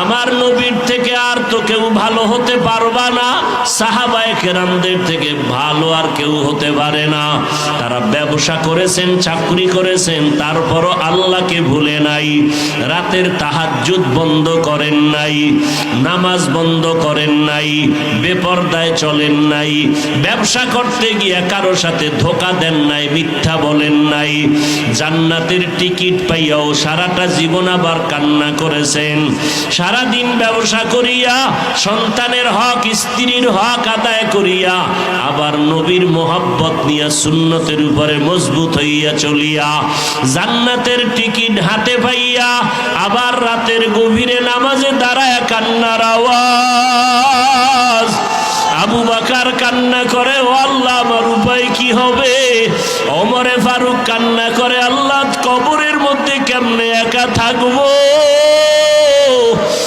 আমার নবীর থেকে আর তো কেউ ভালো হতে পারবা না, সাহাবায়ে কেরামদের থেকে ভালো আর কেউ হতে পারে না। তারা ব্যবসা করেছেন, চাকরি করেছেন, তারপরও আল্লাহকে ভুলে নাই। রাতের তাহাজ্জুদ বন্ধ করেন নাই, নামাজ বন্ধ করেন নাই, বেপরদায় চলেন নাই, ব্যবসা করতে গিয়ে কারো সাথে ধোঁকা দেন নাই, মিথ্যা বলেন নাই। জান্নাতের টিকিট পাইয়াও সারাটা জীবন আবার কান্না করেছেন। সারাদিন ব্যবসা করিয়া সন্তানের হক, স্ত্রীর হক আদায় করিয়া আবার নবীর মোহাব্বত নিয়া সুন্নতের উপরে মজবুত হইয়া চলিয়া জান্নাতের টিকিট হাতে পাইয়া আবার রাতের গভীরে নামাজে দাঁড়ায় কান্নার আওয়াজ। আবু বকর কান্না করে, ও আল্লাহ আমার উপায় কি হবে? ওমরে ফারুক কান্না করে, আল্লাহ কবরের মধ্যে কেমনে একা থাকবো?